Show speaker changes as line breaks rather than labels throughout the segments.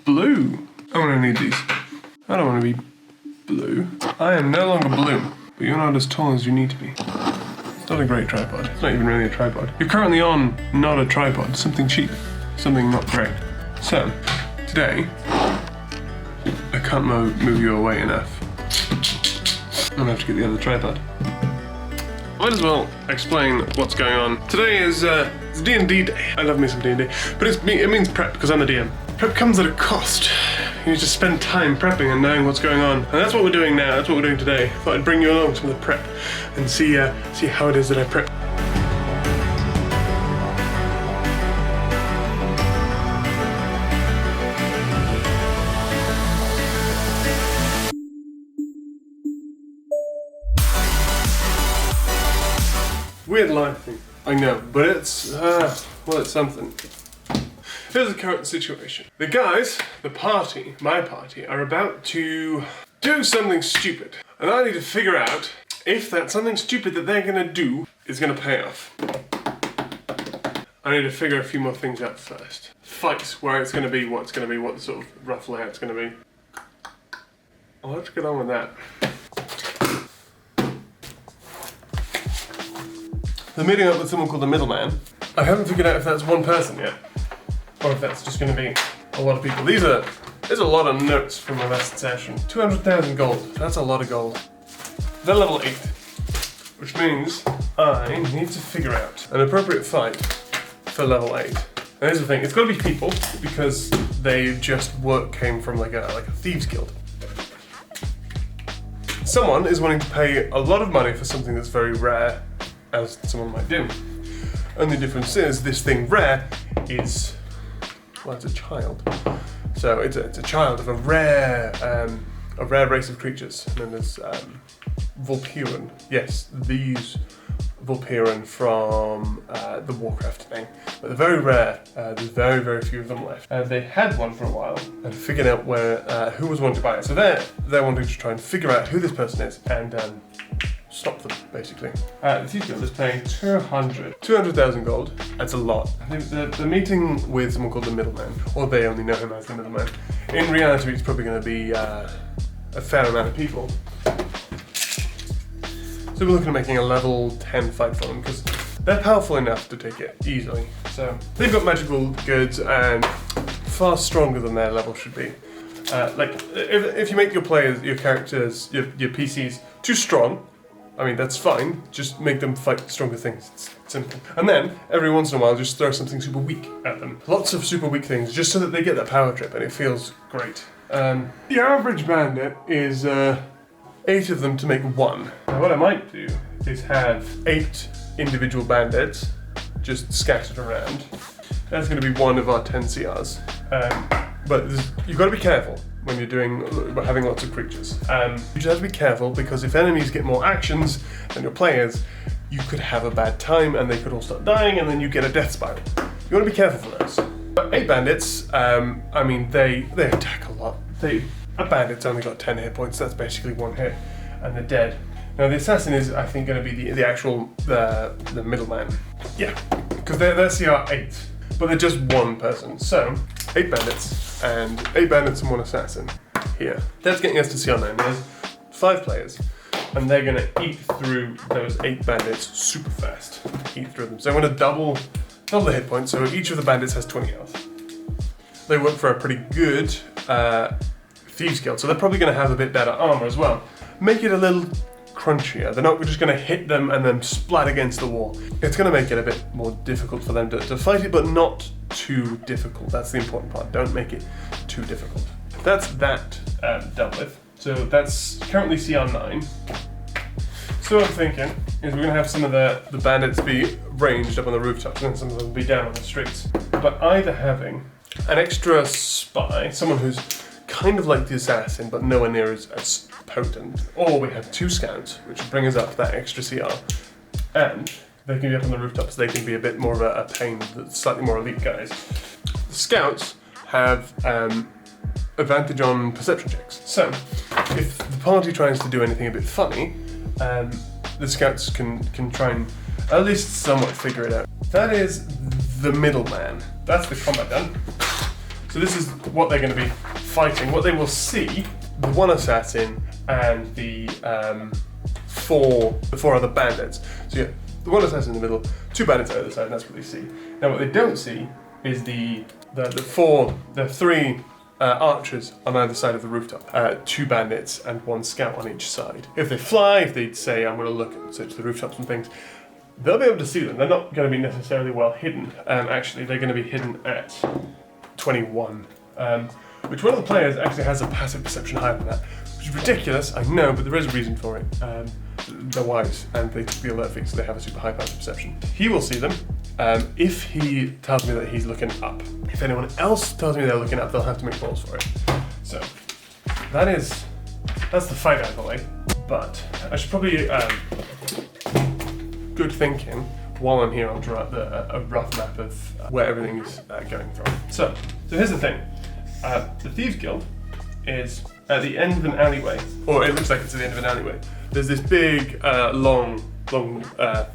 blue. I'm gonna need these. I don't want to be blue. I am no longer blue, but you're not as tall as you need to be. It's not a great tripod. It's not even really a tripod. You're currently on not a tripod, something cheap, something not great. So, today, I can't move you away enough. I'm gonna have to get the other tripod. Might as well explain what's going on. Today is it's D&D day. I love me some D&D, but it means prep because I'm the DM. Prep comes at a cost. You need to spend time prepping and knowing what's going on, and that's what we're doing now. That's what we're doing today. Thought I'd bring you along to the prep and see how it is that I prep. Weird life thing, I know, but it's, well, it's something. Here's the current situation. The guys, the party, my party, are about to do something stupid. And I need to figure out if that something stupid that they're gonna do is gonna pay off. I need to figure a few more things out first. Fights, where it's gonna be, what it's gonna be, what the sort of rough layout's gonna be. I'll have to get on with that. The meeting up with someone called the middleman. I haven't figured out if that's one person yet, or if that's just going to be a lot of people. There's a lot of notes from my last session. 200,000 gold, that's a lot of gold. They're level 8, which means I need to figure out an appropriate fight for level 8. And here's the thing, it's got to be people, because they just came from like a thieves guild. Someone is wanting to pay a lot of money for something that's very rare, as someone might do. Only difference is this thing rare is, well, it's a child. So it's a child of a rare race of creatures known as Vulpiran. Yes, these Vulpiran from the Warcraft thing. But they're very rare. There's very, very few of them left. They had one for a while and figured out who was wanting to buy it. So they're wanting to try and figure out who this person is and stop them, basically. The Thief Guild is paying 200,000 gold. That's a lot. I think the meeting with someone called the middleman, or they only know him as the middleman. In reality, it's probably going to be a fair amount of people. So we're looking at making a level 10 fight for them, because they're powerful enough to take it easily. So they've got magical goods and far stronger than their level should be. Like, if you make your players, your characters, your PCs too strong, I mean, that's fine, just make them fight stronger things, it's simple. And then, every once in a while, just throw something super weak at them. Lots of super weak things, just so that they get that power trip and it feels great. The average bandit is 8 of them to make 1. Now what I might do is have 8 individual bandits just scattered around. That's going to be one of our 10 CRs. But you've got to be careful when you're having lots of creatures. You just have to be careful because if enemies get more actions than your players, you could have a bad time and they could all start dying and then you get a death spiral. You want to be careful for those. But 8 bandits, I mean, they attack a lot. A bandit's only got 10 hit points, that's basically 1 hit, and they're dead. Now the assassin is, I think, going to be the actual the middleman. Yeah, because they're CR 8, but they're just 1 person. So 8 bandits and 8 bandits and 1 assassin here. That's getting us to CR 9. There's 5 players, and they're going to eat through those 8 bandits super fast. Eat through them. So I'm going to double the hit points. So each of the bandits has 20 health. They work for a pretty good Thieves Guild, so they're probably going to have a bit better armor as well. Make it a little crunchier. They're not just going to hit them and then splat against the wall. It's going to make it a bit more difficult for them to fight it, but not too difficult. That's the important part. Don't make it too difficult. That's that dealt with. So that's currently CR 9. So what I'm thinking is we're going to have some of the bandits be ranged up on the rooftops and some of them be down on the streets. But either having an extra spy, someone who's kind of like the assassin, but nowhere near as potent. Or we have 2 scouts, which will bring us up that extra CR. And they can be up on the rooftops, they can be a bit more of a pain, slightly more elite guys. The scouts have advantage on perception checks. So, if the party tries to do anything a bit funny, the scouts can try and at least somewhat figure it out. That is the middleman. That's the combat done. So this is what they're going to be fighting. What they will see, the one assassin and the four other bandits. So yeah, the one assassin in the middle, 2 bandits on the other side, and that's what they see. Now what they don't see is the 3 archers on either side of the rooftop. 2 bandits and 1 scout on each side. If they fly, if they say, I'm going to look and search the rooftops and things, they'll be able to see them. They're not going to be necessarily well hidden. Actually, they're going to be hidden at 21. Which one of the players actually has a passive perception higher than that. Which is ridiculous, I know, but there is a reason for it. They're wise, and they took the alert feat, so they have a super high passive perception. He will see them if he tells me that he's looking up. If anyone else tells me they're looking up, they'll have to make rolls for it. So, that's the fight out of the way. But I should probably, good thinking, while I'm here, I'll draw out a rough map of where everything is going from. So here's the thing. The Thieves Guild is at the end of an alleyway, or it looks like it's at the end of an alleyway. There's this big, long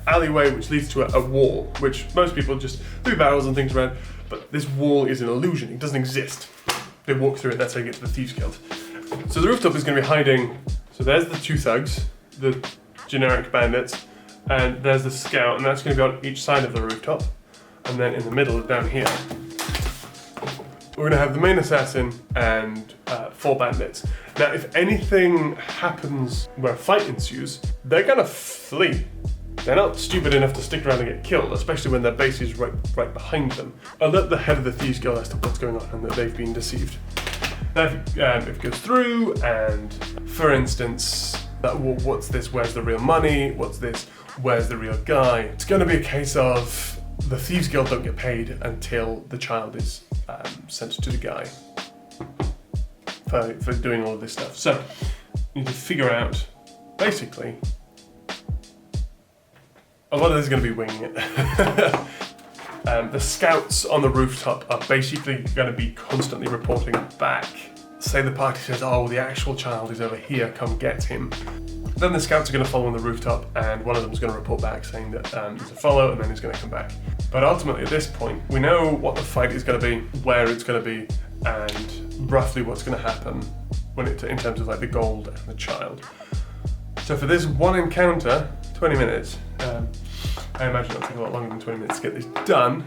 alleyway which leads to a wall, which most people just throw barrels and things around, but this wall is an illusion, it doesn't exist. They walk through it, that's how you get to the Thieves Guild. So the rooftop is going to be hiding, so there's the 2 thugs, the generic bandits, and there's the scout, and that's going to be on each side of the rooftop, and then in the middle, down here, we're going to have the main assassin and 4 bandits. Now, if anything happens where a fight ensues, they're going to flee. They're not stupid enough to stick around and get killed, especially when their base is right behind them. Alert the head of the Thieves Guild as to what's going on and that they've been deceived. Now, if it goes through, and for instance, what's this? Where's the real money? What's this? Where's the real guy? It's going to be a case of the Thieves Guild don't get paid until the child is sent to the guy for doing all of this stuff. So you need to figure out, basically, a lot of this is going to be winging it. The scouts on the rooftop are basically going to be constantly reporting back. Say the party says, oh, the actual child is over here, come get him. Then the scouts are going to follow on the rooftop, and one of them is going to report back saying that there's a follow, and then he's going to come back. But ultimately at this point, we know what the fight is going to be, where it's going to be, and roughly what's going to happen in terms of like the gold and the child. So for this one encounter, 20 minutes, I imagine it'll take a lot longer than 20 minutes to get this done,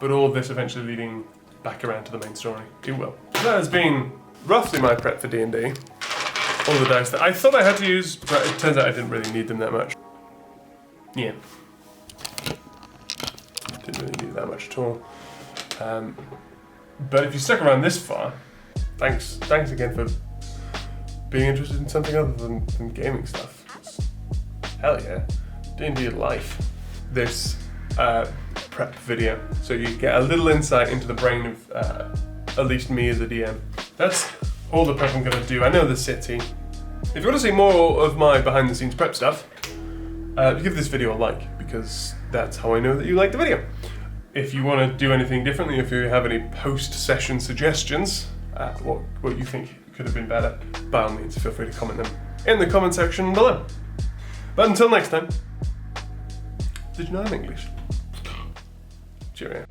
but all of this eventually leading back around to the main story. It will. So that has been roughly my prep for D&D. All the dice that I thought I had to use, but it turns out I didn't really need them that much. Yeah. Didn't really need that much at all. But if you stuck around this far, thanks again for being interested in something other than gaming stuff. Hell yeah. D&D life. This prep video, so you get a little insight into the brain of at least me as a DM. That's all the prep I'm going to do. I know the city. If you want to see more of my behind the scenes prep stuff, give this video a like, because that's how I know that you like the video. If you want to do anything differently, if you have any post-session suggestions, what you think could have been better, by all means feel free to comment them in the comment section below. But until next time, did you know I'm English? Cheerio.